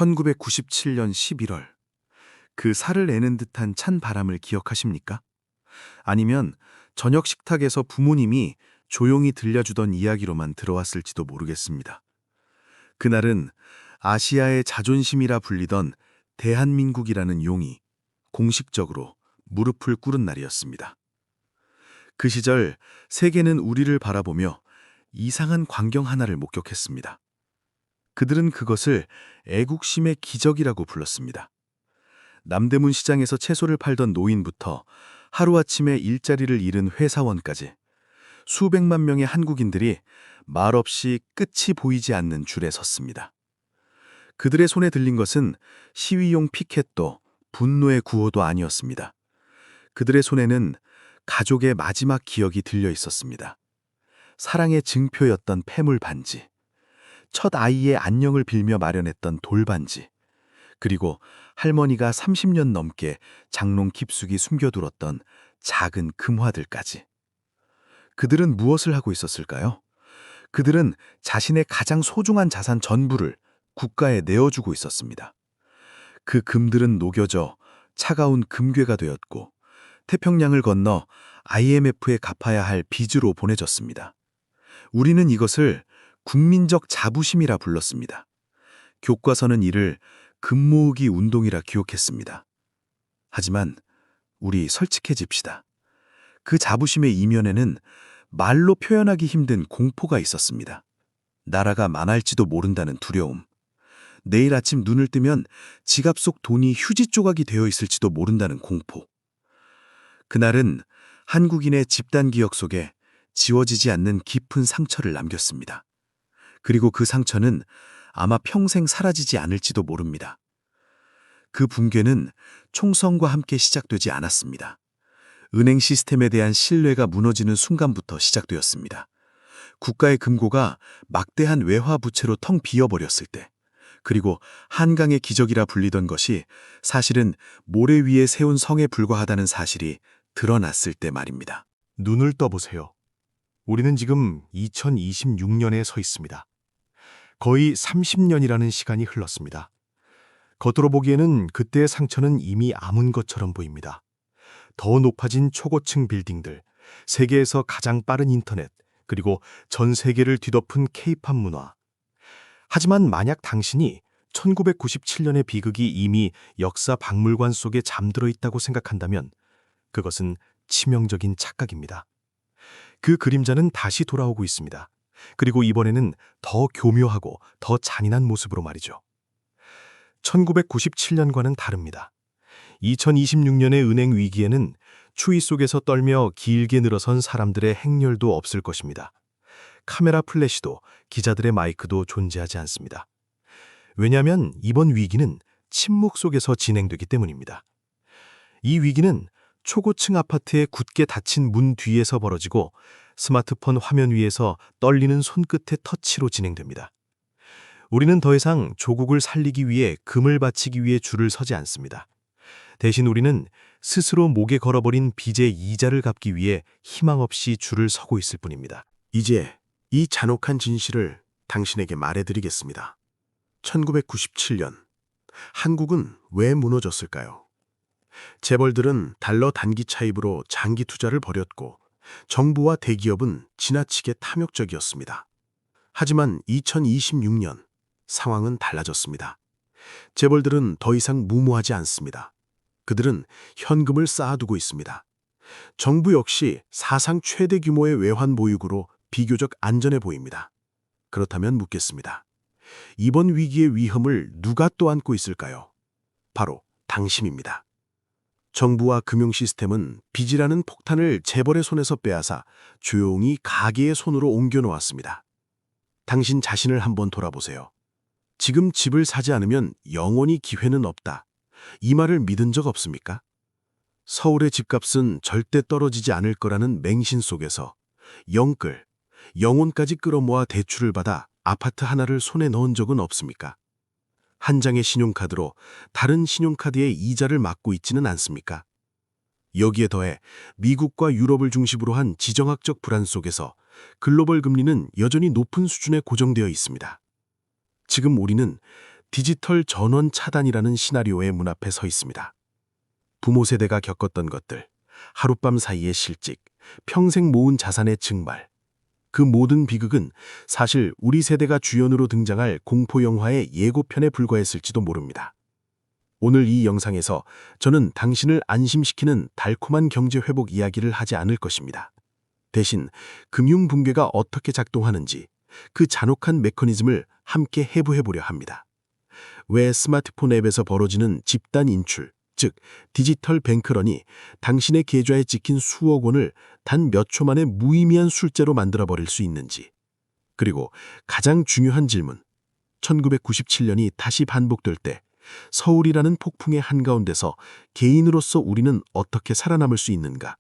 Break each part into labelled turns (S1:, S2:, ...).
S1: 1997년 11월, 그 살을 내는 듯한 찬 바람을 기억하십니까? 아니면 저녁 식탁에서 부모님이 조용히 들려주던 이야기로만 들어왔을지도 모르겠습니다. 그날은 아시아의 자존심이라 불리던 대한민국이라는 용이 공식적으로 무릎을 꿇은 날이었습니다. 그 시절 세계는 우리를 바라보며 이상한 광경 하나를 목격했습니다. 그들은 그것을 애국심의 기적이라고 불렀습니다. 남대문 시장에서 채소를 팔던 노인부터 하루아침에 일자리를 잃은 회사원까지 수백만 명의 한국인들이 말없이 끝이 보이지 않는 줄에 섰습니다. 그들의 손에 들린 것은 시위용 피켓도 분노의 구호도 아니었습니다. 그들의 손에는 가족의 마지막 기억이 들려 있었습니다. 사랑의 증표였던 폐물 반지, 첫 아이의 안녕을 빌며 마련했던 돌반지, 그리고 할머니가 30년 넘게 장롱 깊숙이 숨겨두었던 작은 금화들까지. 그들은 무엇을 하고 있었을까요? 그들은 자신의 가장 소중한 자산 전부를 국가에 내어주고 있었습니다. 그 금들은 녹여져 차가운 금괴가 되었고 태평양을 건너 IMF에 갚아야 할 빚으로 보내졌습니다. 우리는 이것을 국민적 자부심이라 불렀습니다. 교과서는 이를 금모으기 운동이라 기록했습니다. 하지만 우리 솔직해집시다. 그 자부심의 이면에는 말로 표현하기 힘든 공포가 있었습니다. 나라가 망할지도 모른다는 두려움. 내일 아침 눈을 뜨면 지갑 속 돈이 휴지 조각이 되어 있을지도 모른다는 공포. 그날은 한국인의 집단 기억 속에 지워지지 않는 깊은 상처를 남겼습니다. 그리고 그 상처는 아마 평생 사라지지 않을지도 모릅니다. 그 붕괴는 총선과 함께 시작되지 않았습니다. 은행 시스템에 대한 신뢰가 무너지는 순간부터 시작되었습니다. 국가의 금고가 막대한 외화 부채로 텅 비어버렸을 때, 그리고 한강의 기적이라 불리던 것이 사실은 모래 위에 세운 성에 불과하다는 사실이 드러났을 때 말입니다.
S2: 눈을 떠보세요. 우리는 지금 2026년에 서 있습니다. 거의 30년이라는 시간이 흘렀습니다. 겉으로 보기에는 그때의 상처는 이미 아문 것처럼 보입니다. 더 높아진 초고층 빌딩들, 세계에서 가장 빠른 인터넷, 그리고 전 세계를 뒤덮은 K-팝 문화. 하지만 만약 당신이 1997년의 비극이 이미 역사 박물관 속에 잠들어 있다고 생각한다면 그것은 치명적인 착각입니다. 그 그림자는 다시 돌아오고 있습니다. 그리고 이번에는 더 교묘하고 더 잔인한 모습으로 말이죠. 1997년과는 다릅니다. 2026년의 은행 위기에는 추위 속에서 떨며 길게 늘어선 사람들의 행렬도 없을 것입니다. 카메라 플래시도 기자들의 마이크도 존재하지 않습니다. 왜냐하면 이번 위기는 침묵 속에서 진행되기 때문입니다. 이 위기는 초고층 아파트의 굳게 닫힌 문 뒤에서 벌어지고 스마트폰 화면 위에서 떨리는 손끝의 터치로 진행됩니다. 우리는 더 이상 조국을 살리기 위해 금을 바치기 위해 줄을 서지 않습니다. 대신 우리는 스스로 목에 걸어버린 빚의 이자를 갚기 위해 희망 없이 줄을 서고 있을 뿐입니다.
S3: 이제 이 잔혹한 진실을 당신에게 말해드리겠습니다. 1997년, 한국은 왜 무너졌을까요? 재벌들은 달러 단기 차입으로 장기 투자를 벌였고 정부와 대기업은 지나치게 탐욕적이었습니다. 하지만 2026년 상황은 달라졌습니다. 재벌들은 더 이상 무모하지 않습니다. 그들은 현금을 쌓아두고 있습니다. 정부 역시 사상 최대 규모의 외환 보유고로 비교적 안전해 보입니다. 그렇다면 묻겠습니다. 이번 위기의 위험을 누가 또 안고 있을까요? 바로 당신입니다. 정부와 금융 시스템은 빚이라는 폭탄을 재벌의 손에서 빼앗아 조용히 가계의 손으로 옮겨놓았습니다. 당신 자신을 한번 돌아보세요. 지금 집을 사지 않으면 영원히 기회는 없다. 이 말을 믿은 적 없습니까? 서울의 집값은 절대 떨어지지 않을 거라는 맹신 속에서 영혼까지 끌어모아 대출을 받아 아파트 하나를 손에 넣은 적은 없습니까? 한 장의 신용카드로 다른 신용카드의 이자를 막고 있지는 않습니까? 여기에 더해 미국과 유럽을 중심으로 한 지정학적 불안 속에서 글로벌 금리는 여전히 높은 수준에 고정되어 있습니다. 지금 우리는 디지털 전원 차단이라는 시나리오의 문 앞에 서 있습니다. 부모 세대가 겪었던 것들, 하룻밤 사이의 실직, 평생 모은 자산의 증발. 그 모든 비극은 사실 우리 세대가 주연으로 등장할 공포영화의 예고편에 불과했을지도 모릅니다. 오늘 이 영상에서 저는 당신을 안심시키는 달콤한 경제 회복 이야기를 하지 않을 것입니다. 대신 금융 붕괴가 어떻게 작동하는지 그 잔혹한 메커니즘을 함께 해부해보려 합니다. 왜 스마트폰 앱에서 벌어지는 집단 인출, 즉 디지털 뱅크런이 당신의 계좌에 찍힌 수억 원을 단 몇 초 만에 무의미한 술재로 만들어버릴 수 있는지. 그리고 가장 중요한 질문, 1997년이 다시 반복될 때 서울이라는 폭풍의 한가운데서 개인으로서 우리는 어떻게 살아남을 수 있는가?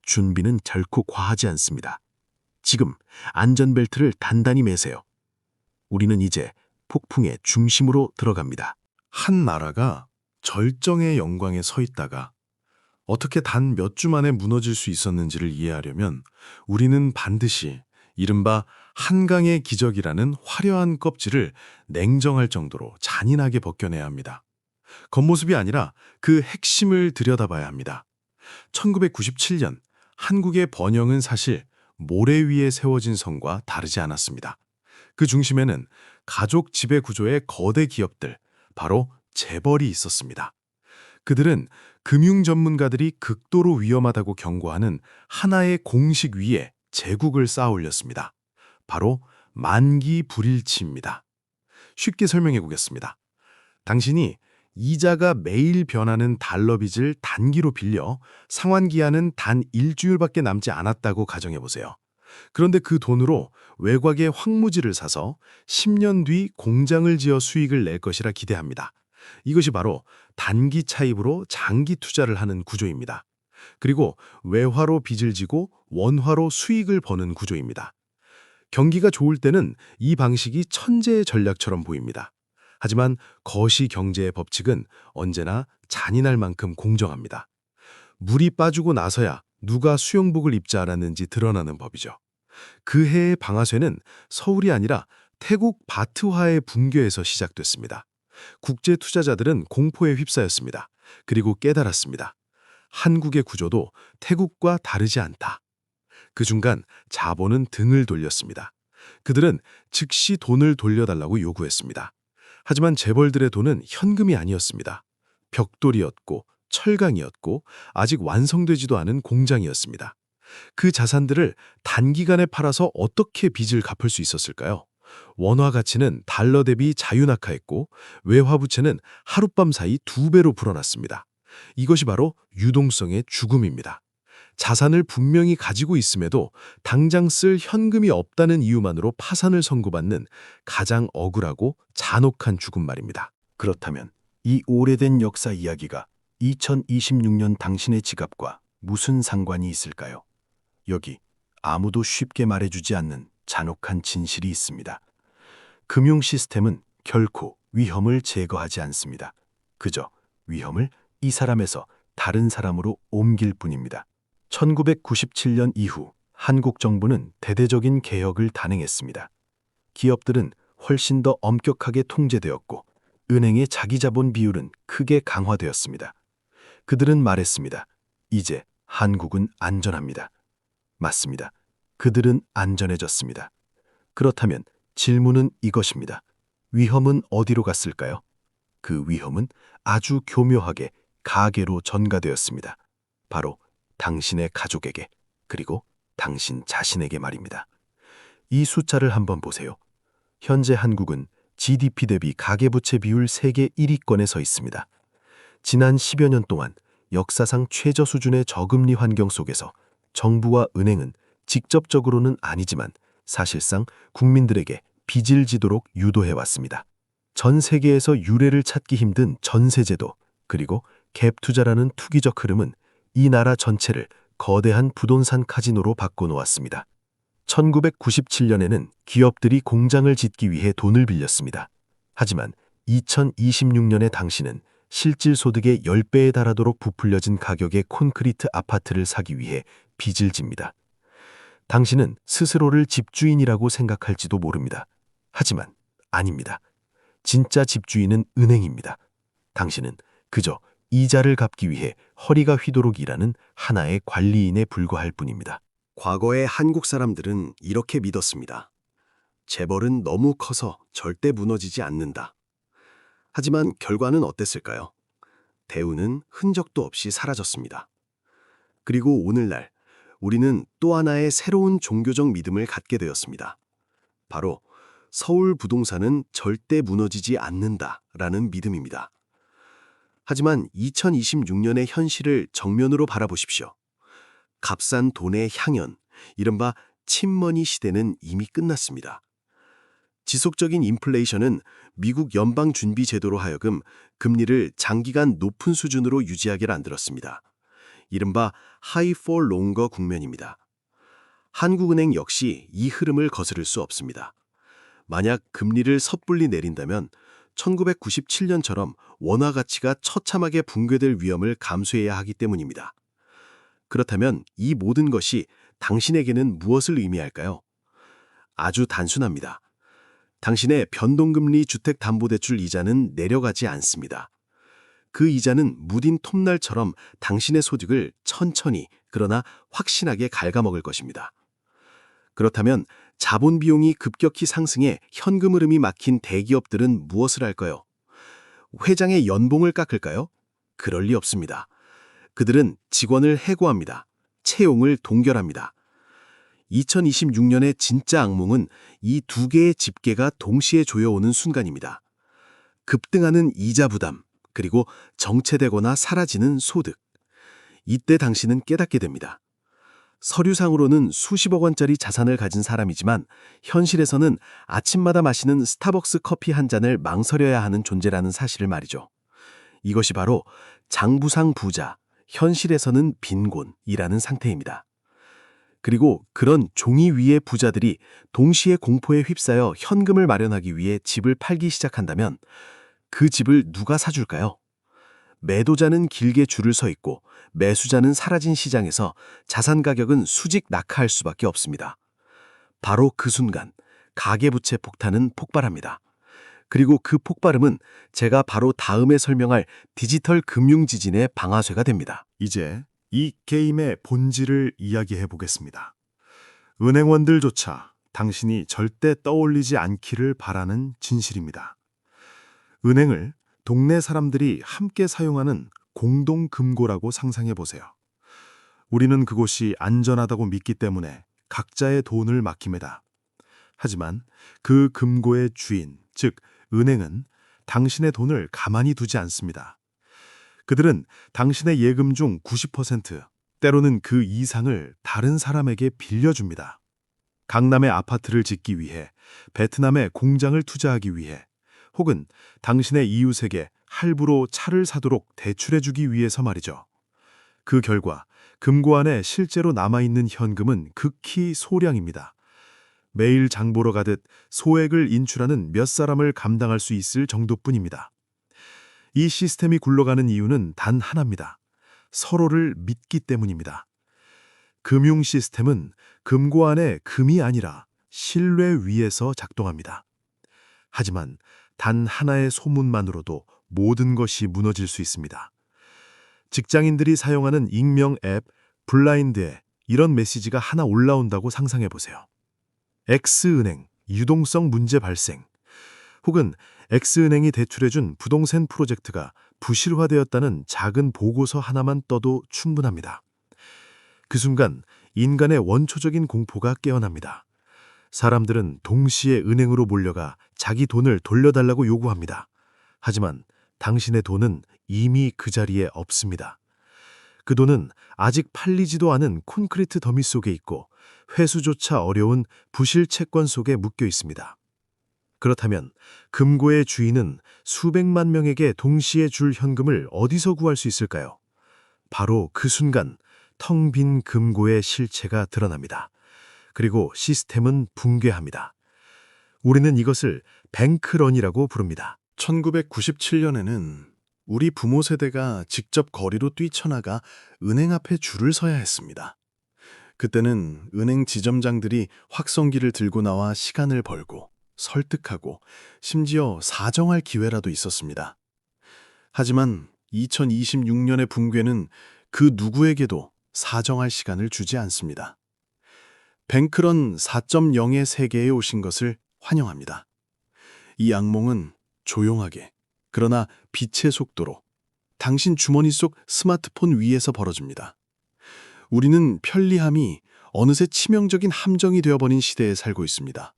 S3: 준비는 결코 과하지 않습니다. 지금 안전벨트를 단단히 매세요. 우리는 이제 폭풍의 중심으로 들어갑니다.
S1: 한 나라가 절정의 영광에 서 있다가 어떻게 단 몇 주 만에 무너질 수 있었는지를 이해하려면 우리는 반드시 이른바 한강의 기적이라는 화려한 껍질을 냉정할 정도로 잔인하게 벗겨내야 합니다. 겉모습이 아니라 그 핵심을 들여다봐야 합니다. 1997년 한국의 번영은 사실 모래 위에 세워진 성과 다르지 않았습니다. 그 중심에는 가족 지배 구조의 거대 기업들, 바로 재벌이 있었습니다. 그들은 금융 전문가들이 극도로 위험하다고 경고하는 하나의 공식 위에 제국을 쌓아 올렸습니다. 바로 만기 불일치입니다. 쉽게 설명해 보겠습니다. 당신이 이자가 매일 변하는 달러 빚을 단기로 빌려 상환기한은 단 일주일밖에 남지 않았다고 가정해 보세요. 그런데 그 돈으로 외곽의 황무지를 사서 10년 뒤 공장을 지어 수익을 낼 것이라 기대합니다. 이것이 바로 단기 차입으로 장기 투자를 하는 구조입니다. 그리고 외화로 빚을 지고 원화로 수익을 버는 구조입니다. 경기가 좋을 때는 이 방식이 천재의 전략처럼 보입니다. 하지만 거시 경제의 법칙은 언제나 잔인할 만큼 공정합니다. 물이 빠지고 나서야 누가 수영복을 입지 않았는지 드러나는 법이죠. 그 해의 방아쇠는 서울이 아니라 태국 바트화의 붕괴에서 시작됐습니다. 국제 투자자들은 공포에 휩싸였습니다. 그리고 깨달았습니다. 한국의 구조도 태국과 다르지 않다. 그 순간 자본은 등을 돌렸습니다. 그들은 즉시 돈을 돌려달라고 요구했습니다. 하지만 재벌들의 돈은 현금이 아니었습니다. 벽돌이었고 철강이었고 아직 완성되지도 않은 공장이었습니다. 그 자산들을 단기간에 팔아서 어떻게 빚을 갚을 수 있었을까요? 원화 가치는 달러 대비 자유낙하했고 외화 부채는 하룻밤 사이 2배로 불어났습니다. 이것이 바로 유동성의 죽음입니다. 자산을 분명히 가지고 있음에도 당장 쓸 현금이 없다는 이유만으로 파산을 선고받는 가장 억울하고 잔혹한 죽음 말입니다.
S3: 그렇다면 이 오래된 역사 이야기가 2026년 당신의 지갑과 무슨 상관이 있을까요? 여기 아무도 쉽게 말해주지 않는 잔혹한 진실이 있습니다. 금융 시스템은 결코 위험을 제거하지 않습니다. 그저 위험을 이 사람에서 다른 사람으로 옮길 뿐입니다. 1997년 이후 한국 정부는 대대적인 개혁을 단행했습니다. 기업들은 훨씬 더 엄격하게 통제되었고 은행의 자기자본 비율은 크게 강화되었습니다. 그들은 말했습니다. 이제 한국은 안전합니다. 맞습니다. 그들은 안전해졌습니다. 그렇다면 질문은 이것입니다. 위험은 어디로 갔을까요? 그 위험은 아주 교묘하게 가계로 전가되었습니다. 바로 당신의 가족에게, 그리고 당신 자신에게 말입니다. 이 숫자를 한번 보세요. 현재 한국은 GDP 대비 가계부채 비율 세계 1위권에 서 있습니다. 지난 10여 년 동안 역사상 최저 수준의 저금리 환경 속에서 정부와 은행은 직접적으로는 아니지만 사실상 국민들에게 빚을 지도록 유도해왔습니다. 전 세계에서 유례를 찾기 힘든 전세제도, 그리고 갭 투자라는 투기적 흐름은 이 나라 전체를 거대한 부동산 카지노로 바꿔놓았습니다. 1997년에는 기업들이 공장을 짓기 위해 돈을 빌렸습니다. 하지만 2026년에 당신은 실질 소득의 10배에 달하도록 부풀려진 가격의 콘크리트 아파트를 사기 위해 빚을 집니다. 당신은 스스로를 집주인이라고 생각할지도 모릅니다. 하지만 아닙니다.
S2: 진짜 집주인은 은행입니다. 당신은 그저 이자를 갚기 위해 허리가 휘도록 일하는 하나의 관리인에 불과할 뿐입니다.
S3: 과거의 한국 사람들은 이렇게 믿었습니다. 재벌은 너무 커서 절대 무너지지 않는다. 하지만 결과는 어땠을까요? 대우는 흔적도 없이 사라졌습니다. 그리고 오늘날 우리는 또 하나의 새로운 종교적 믿음을 갖게 되었습니다. 바로 서울 부동산은 절대 무너지지 않는다라는 믿음입니다. 하지만 2026년의 현실을 정면으로 바라보십시오. 값싼 돈의 향연, 이른바 칩머니 시대는 이미 끝났습니다. 지속적인 인플레이션은 미국 연방준비제도로 하여금 금리를 장기간 높은 수준으로 유지하게 만들었습니다. 이른바 하이 for longer 국면입니다. 한국은행 역시 이 흐름을 거스를 수 없습니다. 만약 금리를 섣불리 내린다면 1997년처럼 원화 가치가 처참하게 붕괴될 위험을 감수해야 하기 때문입니다. 그렇다면 이 모든 것이 당신에게는 무엇을 의미할까요? 아주 단순합니다. 당신의 변동금리 주택담보대출 이자는 내려가지 않습니다. 그 이자는 무딘 톱날처럼 당신의 소득을 천천히 그러나 확신하게 갉아먹을 것입니다. 그렇다면 자본 비용이 급격히 상승해 현금 흐름이 막힌 대기업들은 무엇을 할까요? 회장의 연봉을 깎을까요? 그럴 리 없습니다. 그들은 직원을 해고합니다. 채용을 동결합니다. 2026년의 진짜 악몽은 이 두 개의 집게가 동시에 조여오는 순간입니다. 급등하는 이자 부담, 그리고 정체되거나 사라지는 소득. 이때 당신은 깨닫게 됩니다. 서류상으로는 수십억 원짜리 자산을 가진 사람이지만 현실에서는 아침마다 마시는 스타벅스 커피 한 잔을 망설여야 하는 존재라는 사실을 말이죠. 이것이 바로 장부상 부자, 현실에서는 빈곤이라는 상태입니다. 그리고 그런 종이 위의 부자들이 동시에 공포에 휩싸여 현금을 마련하기 위해 집을 팔기 시작한다면 그 집을 누가 사줄까요? 매도자는 길게 줄을 서 있고 매수자는 사라진 시장에서 자산 가격은 수직 낙하할 수밖에 없습니다. 바로 그 순간 가계부채 폭탄은 폭발합니다. 그리고 그 폭발음은 제가 바로 다음에 설명할 디지털 금융 지진의 방아쇠가 됩니다.
S1: 이제 이 게임의 본질을 이야기해 보겠습니다. 은행원들조차 당신이 절대 떠올리지 않기를 바라는 진실입니다. 은행을 동네 사람들이 함께 사용하는 공동금고라고 상상해 보세요. 우리는 그곳이 안전하다고 믿기 때문에 각자의 돈을 맡깁니다. 하지만 그 금고의 주인, 즉 은행은 당신의 돈을 가만히 두지 않습니다. 그들은 당신의 예금 중 90%, 때로는 그 이상을 다른 사람에게 빌려줍니다. 강남의 아파트를 짓기 위해, 베트남에 공장을 투자하기 위해, 혹은 당신의 이웃에게 할부로 차를 사도록 대출해주기 위해서 말이죠. 그 결과 금고 안에 실제로 남아있는 현금은 극히 소량입니다. 매일 장 보러 가듯 소액을 인출하는 몇 사람을 감당할 수 있을 정도뿐입니다. 이 시스템이 굴러가는 이유는 단 하나입니다. 서로를 믿기 때문입니다. 금융 시스템은 금고 안에 금이 아니라 신뢰 위에서 작동합니다. 하지만 단 하나의 소문만으로도 모든 것이 무너질 수 있습니다. 직장인들이 사용하는 익명 앱 블라인드에 이런 메시지가 하나 올라온다고 상상해 보세요. X은행 유동성 문제 발생, 혹은 X은행이 대출해준 부동산 프로젝트가 부실화되었다는 작은 보고서 하나만 떠도 충분합니다. 그 순간 인간의 원초적인 공포가 깨어납니다. 사람들은 동시에 은행으로 몰려가 자기 돈을 돌려달라고 요구합니다. 하지만 당신의 돈은 이미 그 자리에 없습니다. 그 돈은 아직 팔리지도 않은 콘크리트 더미 속에 있고 회수조차 어려운 부실 채권 속에 묶여 있습니다. 그렇다면 금고의 주인은 수백만 명에게 동시에 줄 현금을 어디서 구할 수 있을까요? 바로 그 순간 텅 빈 금고의 실체가 드러납니다. 그리고 시스템은 붕괴합니다. 우리는 이것을 뱅크런이라고 부릅니다.
S3: 1997년에는 우리 부모 세대가 직접 거리로 뛰쳐나가 은행 앞에 줄을 서야 했습니다. 그때는 은행 지점장들이 확성기를 들고 나와 시간을 벌고 설득하고 심지어 사정할 기회라도 있었습니다. 하지만 2026년의 붕괴는 그 누구에게도 사정할 시간을 주지 않습니다. 뱅크런 4.0의 세계에 오신 것을 환영합니다. 이 악몽은 조용하게, 그러나 빛의 속도로 당신 주머니 속 스마트폰 위에서 벌어집니다. 우리는 편리함이 어느새 치명적인 함정이 되어버린 시대에 살고 있습니다.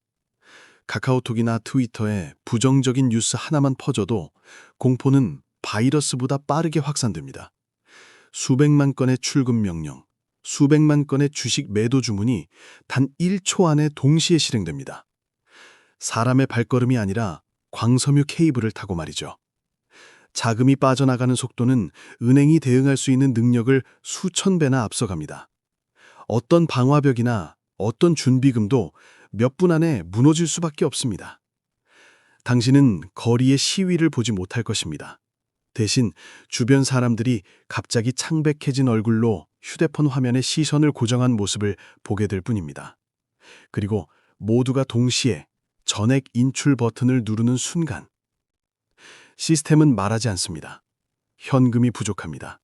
S3: 카카오톡이나 트위터에 부정적인 뉴스 하나만 퍼져도 공포는 바이러스보다 빠르게 확산됩니다. 수백만 건의 출금 명령, 수백만 건의 주식 매도 주문이 단 1초 안에 동시에 실행됩니다. 사람의 발걸음이 아니라 광섬유 케이블을 타고 말이죠. 자금이 빠져나가는 속도는 은행이 대응할 수 있는 능력을 수천 배나 앞서갑니다. 어떤 방화벽이나 어떤 준비금도 몇 분 안에 무너질 수밖에 없습니다. 당신은 거리의 시위를 보지 못할 것입니다. 대신 주변 사람들이 갑자기 창백해진 얼굴로 휴대폰 화면에 시선을 고정한 모습을 보게 될 뿐입니다. 그리고 모두가 동시에 전액 인출 버튼을 누르는 순간 시스템은 말하지 않습니다. 현금이 부족합니다.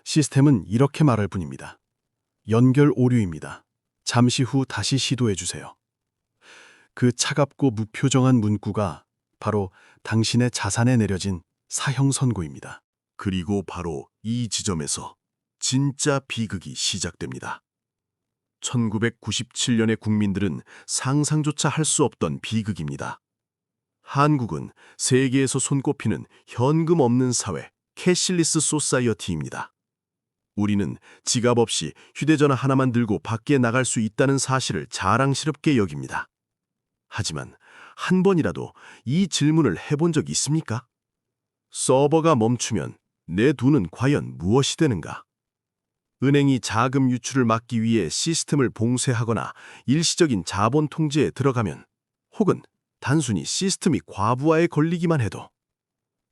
S3: 시스템은 이렇게 말할 뿐입니다. 연결 오류입니다. 잠시 후 다시 시도해 주세요. 그 차갑고 무표정한 문구가 바로 당신의 자산에 내려진 사형 선고입니다.
S1: 그리고 바로 이 지점에서 진짜 비극이 시작됩니다. 1997년의 국민들은 상상조차 할 수 없던 비극입니다. 한국은 세계에서 손꼽히는 현금 없는 사회, 캐시리스 소사이어티입니다. 우리는 지갑 없이 휴대전화 하나만 들고 밖에 나갈 수 있다는 사실을 자랑스럽게 여깁니다. 하지만 한 번이라도 이 질문을 해본 적 있습니까? 서버가 멈추면 내 돈은 과연 무엇이 되는가? 은행이 자금 유출을 막기 위해 시스템을 봉쇄하거나 일시적인 자본 통제에 들어가면, 혹은 단순히 시스템이 과부하에 걸리기만 해도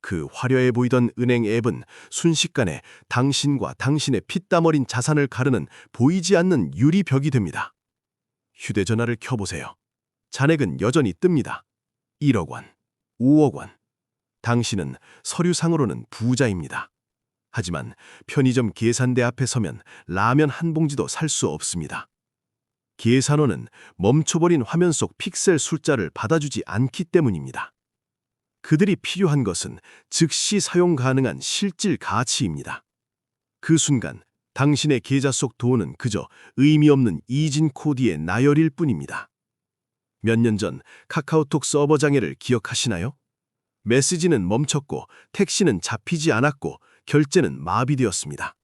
S1: 그 화려해 보이던 은행 앱은 순식간에 당신과 당신의 피땀 어린 자산을 가르는 보이지 않는 유리벽이 됩니다. 휴대전화를 켜보세요. 잔액은 여전히 뜹니다. 1억 원, 5억 원. 당신은 서류상으로는 부자입니다. 하지만 편의점 계산대 앞에 서면 라면 한 봉지도 살 수 없습니다. 계산원은 멈춰버린 화면 속 픽셀 숫자를 받아주지 않기 때문입니다. 그들이 필요한 것은 즉시 사용 가능한 실질 가치입니다. 그 순간 당신의 계좌 속 돈은 그저 의미 없는 이진 코드의 나열일 뿐입니다. 몇 년 전 카카오톡 서버 장애를 기억하시나요? 메시지는 멈췄고 택시는 잡히지 않았고 결제는 마비되었습니다.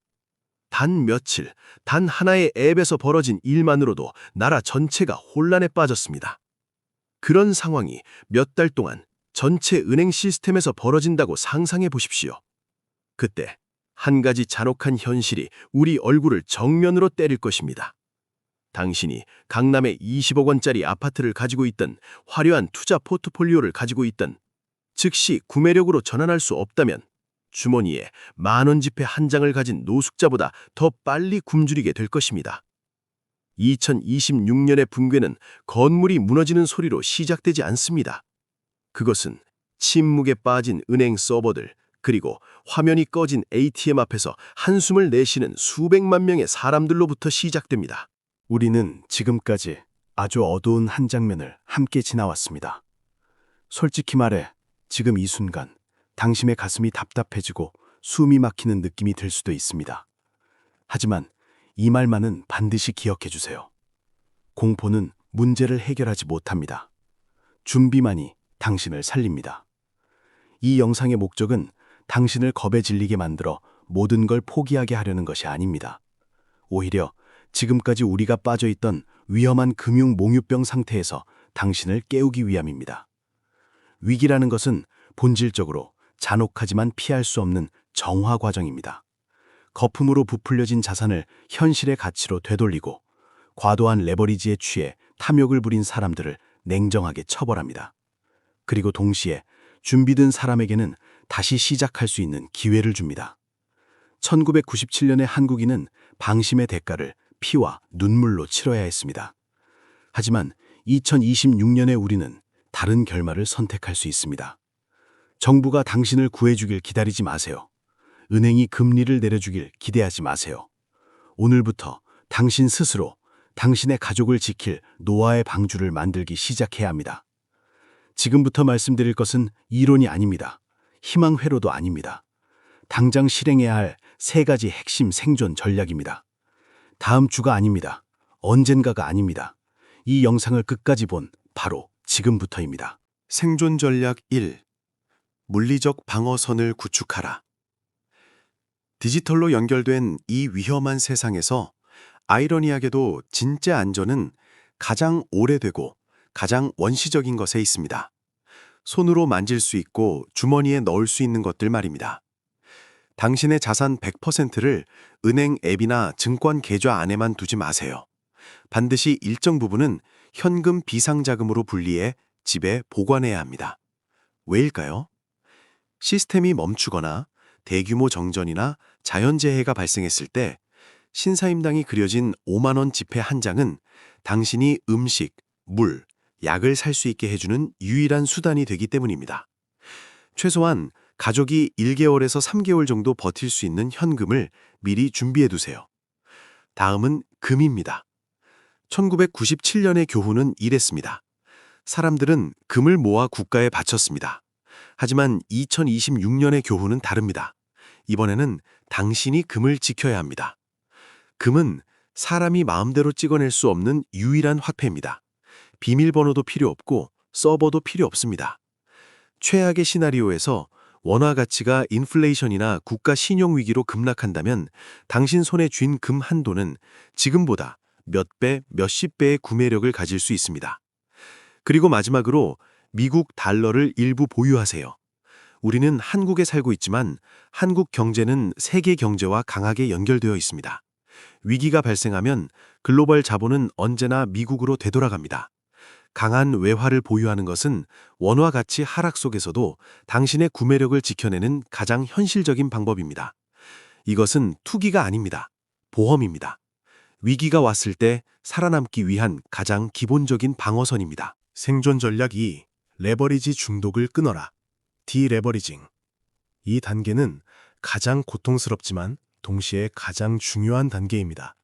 S1: 단 며칠, 단 하나의 앱에서 벌어진 일만으로도 나라 전체가 혼란에 빠졌습니다. 그런 상황이 몇 달 동안 전체 은행 시스템에서 벌어진다고 상상해 보십시오. 그때 한 가지 잔혹한 현실이 우리 얼굴을 정면으로 때릴 것입니다. 당신이 강남에 20억 원짜리 아파트를 가지고 있던, 화려한 투자 포트폴리오를 가지고 있던, 즉시 구매력으로 전환할 수 없다면 주머니에 10,000원 지폐 한 장을 가진 노숙자보다 더 빨리 굶주리게 될 것입니다. 2026년의 붕괴는 건물이 무너지는 소리로 시작되지 않습니다. 그것은 침묵에 빠진 은행 서버들, 그리고 화면이 꺼진 ATM 앞에서 한숨을 내쉬는 수백만 명의 사람들로부터 시작됩니다.
S3: 우리는 지금까지 아주 어두운 한 장면을 함께 지나왔습니다. 솔직히 말해 지금 이 순간 당신의 가슴이 답답해지고 숨이 막히는 느낌이 들 수도 있습니다. 하지만 이 말만은 반드시 기억해 주세요. 공포는 문제를 해결하지 못합니다. 준비만이 당신을 살립니다. 이 영상의 목적은 당신을 겁에 질리게 만들어 모든 걸 포기하게 하려는 것이 아닙니다. 오히려 지금까지 우리가 빠져있던 위험한 금융 몽유병 상태에서 당신을 깨우기 위함입니다. 위기라는 것은 본질적으로 잔혹하지만 피할 수 없는 정화 과정입니다. 거품으로 부풀려진 자산을 현실의 가치로 되돌리고 과도한 레버리지에 취해 탐욕을 부린 사람들을 냉정하게 처벌합니다. 그리고 동시에 준비된 사람에게는 다시 시작할 수 있는 기회를 줍니다. 1997년의 한국인은 방심의 대가를 피와 눈물로 치러야 했습니다. 하지만 2026년의 우리는
S1: 다른 결말을 선택할 수 있습니다. 정부가 당신을 구해주길 기다리지 마세요. 은행이 금리를 내려주길 기대하지 마세요. 오늘부터 당신 스스로 당신의 가족을 지킬 노아의 방주를 만들기 시작해야 합니다. 지금부터 말씀드릴 것은 이론이 아닙니다. 희망 회로도 아닙니다. 당장 실행해야 할 3가지 핵심 생존 전략입니다. 다음 주가 아닙니다. 언젠가가 아닙니다. 이 영상을 끝까지 본 바로 지금부터입니다.
S3: 생존 전략 1. 물리적 방어선을 구축하라. 디지털로 연결된 이 위험한 세상에서 아이러니하게도 진짜 안전은 가장 오래되고 가장 원시적인 것에 있습니다. 손으로 만질 수 있고 주머니에 넣을 수 있는 것들 말입니다. 당신의 자산 100%를 은행 앱이나 증권 계좌 안에만 두지 마세요. 반드시 일정 부분은 현금 비상자금으로 분리해 집에 보관해야 합니다. 왜일까요? 시스템이 멈추거나 대규모 정전이나 자연재해가 발생했을 때 신사임당이 그려진 5만 원 지폐 한 장은 당신이 음식, 물, 약을 살 수 있게 해주는 유일한 수단이 되기 때문입니다. 최소한 가족이 1개월에서 3개월 정도 버틸 수 있는 현금을 미리 준비해 두세요. 다음은 금입니다. 1997년의 교훈은 이랬습니다. 사람들은 금을 모아 국가에 바쳤습니다. 하지만 2026년의 교훈은 다릅니다. 이번에는 당신이 금을 지켜야 합니다. 금은 사람이 마음대로 찍어낼 수 없는 유일한 화폐입니다. 비밀번호도 필요 없고 서버도 필요 없습니다. 최악의 시나리오에서 원화 가치가 인플레이션이나 국가 신용 위기로 급락한다면 당신 손에 쥔 금 한도는 지금보다 몇 배, 몇십 배의 구매력을 가질 수 있습니다. 그리고 마지막으로 미국 달러를 일부 보유하세요. 우리는 한국에 살고 있지만 한국 경제는 세계 경제와 강하게 연결되어 있습니다. 위기가 발생하면 글로벌 자본은 언제나 미국으로 되돌아갑니다. 강한 외화를 보유하는 것은 원화 가치 하락 속에서도 당신의 구매력을 지켜내는 가장 현실적인 방법입니다. 이것은 투기가 아닙니다. 보험입니다. 위기가 왔을 때 살아남기 위한 가장 기본적인 방어선입니다.
S2: 생존 전략 2. 레버리지 중독을 끊어라. 디레버리징. 이 단계는 가장 고통스럽지만 동시에 가장 중요한 단계입니다.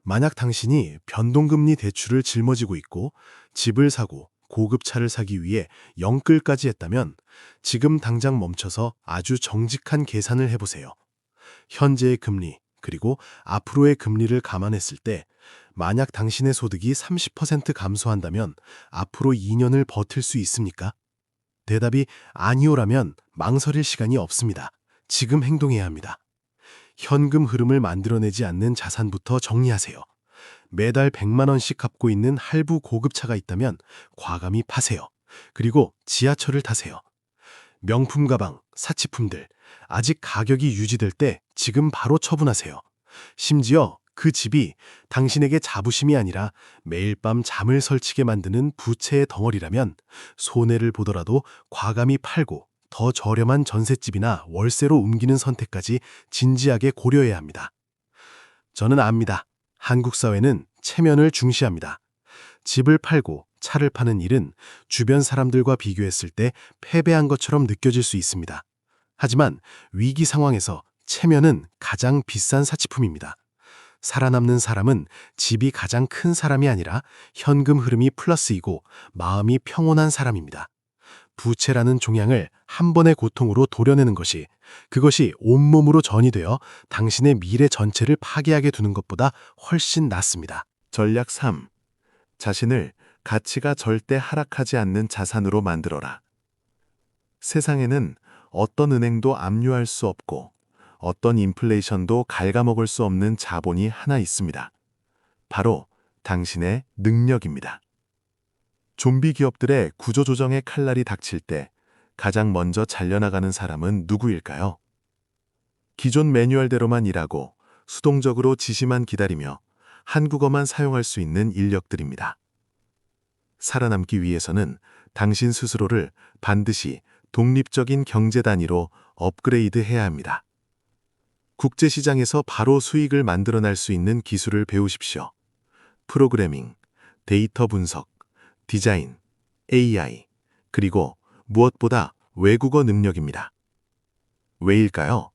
S2: 만약 당신이 변동금리 대출을 짊어지고 있고 집을 사고 고급 차를 사기 위해 영끌까지 했다면 지금 당장 멈춰서 아주 정직한 계산을 해보세요. 현재의 금리 그리고 앞으로의 금리를 감안했을 때 만약 당신의 소득이 30% 감소한다면 앞으로 2년을 버틸 수 있습니까? 대답이 아니오라면 망설일 시간이 없습니다. 지금 행동해야 합니다. 현금 흐름을 만들어내지 않는 자산부터 정리하세요. 매달 100만 원씩 갚고 있는 할부 고급차가 있다면 과감히 파세요. 그리고 지하철을 타세요. 명품 가방, 사치품들, 아직 가격이 유지될 때 지금 바로 처분하세요. 심지어 그 집이 당신에게 자부심이 아니라 매일 밤 잠을 설치게 만드는 부채의 덩어리라면 손해를 보더라도 과감히 팔고 더 저렴한 전셋집이나 월세로 옮기는 선택까지 진지하게 고려해야 합니다. 저는 압니다. 한국 사회는 체면을 중시합니다. 집을 팔고 차를 파는 일은 주변 사람들과 비교했을 때 패배한 것처럼 느껴질 수 있습니다. 하지만 위기 상황에서 체면은 가장 비싼 사치품입니다. 살아남는 사람은 집이 가장 큰 사람이 아니라 현금 흐름이 플러스이고 마음이 평온한 사람입니다. 부채라는 종양을 한 번의 고통으로 도려내는 그것이 온몸으로 전이 되어 당신의 미래 전체를 파괴하게 두는 것보다 훨씬 낫습니다.
S3: 전략 3. 자신을 가치가 절대 하락하지 않는 자산으로 만들어라. 세상에는 어떤 은행도 압류할 수 없고 어떤 인플레이션도 갉아먹을 수 없는 자본이 하나 있습니다. 바로 당신의 능력입니다. 좀비 기업들의 구조조정의 칼날이 닥칠 때 가장 먼저 잘려나가는 사람은 누구일까요? 기존 매뉴얼대로만 일하고 수동적으로 지시만 기다리며 한국어만 사용할 수 있는 인력들입니다. 살아남기 위해서는 당신 스스로를 반드시 독립적인 경제 단위로 업그레이드해야 합니다. 국제시장에서 바로 수익을 만들어낼 수 있는 기술을 배우십시오. 프로그래밍, 데이터 분석, 디자인, AI, 그리고 무엇보다 외국어 능력입니다. 왜일까요?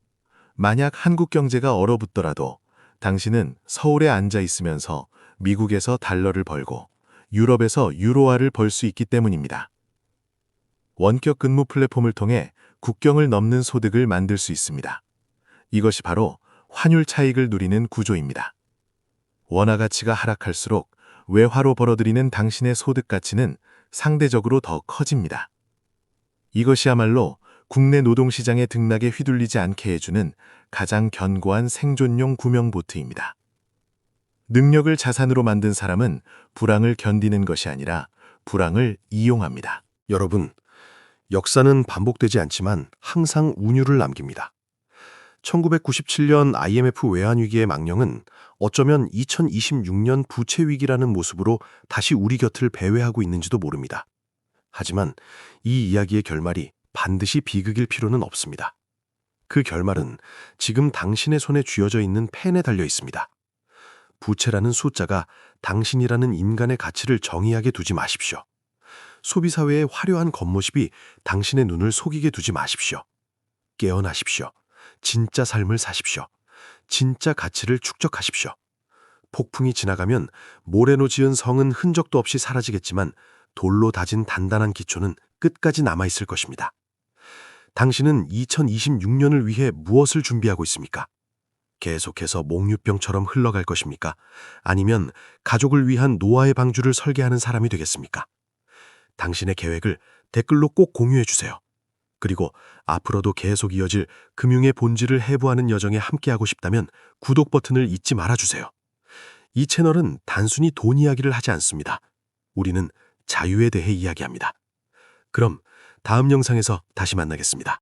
S3: 만약 한국 경제가 얼어붙더라도 당신은 서울에 앉아 있으면서 미국에서 달러를 벌고 유럽에서 유로화를 벌 수 있기 때문입니다. 원격 근무 플랫폼을 통해 국경을 넘는 소득을 만들 수 있습니다. 이것이 바로 환율 차익을 누리는 구조입니다. 원화 가치가 하락할수록 외화로 벌어들이는 당신의 소득 가치는 상대적으로 더 커집니다. 이것이야말로 국내 노동시장의 등락에 휘둘리지 않게 해주는 가장 견고한 생존용 구명보트입니다. 능력을 자산으로 만든 사람은 불황을 견디는 것이 아니라 불황을 이용합니다.
S2: 여러분, 역사는 반복되지 않지만 항상 운율을 남깁니다. 1997년 IMF 외환위기의 망령은 어쩌면 2026년 부채위기라는 모습으로 다시 우리 곁을 배회하고 있는지도 모릅니다. 하지만 이 이야기의 결말이 반드시 비극일 필요는 없습니다. 그 결말은 지금 당신의 손에 쥐어져 있는 펜에 달려 있습니다. 부채라는 숫자가 당신이라는 인간의 가치를 정의하게 두지 마십시오. 소비사회의 화려한 겉모습이 당신의 눈을 속이게 두지 마십시오. 깨어나십시오. 진짜 삶을 사십시오. 진짜 가치를 축적하십시오. 폭풍이 지나가면 모래로 지은 성은 흔적도 없이 사라지겠지만 돌로 다진 단단한 기초는 끝까지 남아있을 것입니다. 당신은 2026년을 위해 무엇을 준비하고 있습니까? 계속해서 몽유병처럼 흘러갈 것입니까? 아니면 가족을 위한 노화의 방주를 설계하는 사람이 되겠습니까? 당신의 계획을 댓글로 꼭 공유해 주세요. 그리고 앞으로도 계속 이어질 금융의 본질을 해부하는 여정에 함께하고 싶다면 구독 버튼을 잊지 말아주세요. 이 채널은 단순히 돈 이야기를 하지 않습니다. 우리는 자유에 대해 이야기합니다. 그럼 다음 영상에서 다시 만나겠습니다.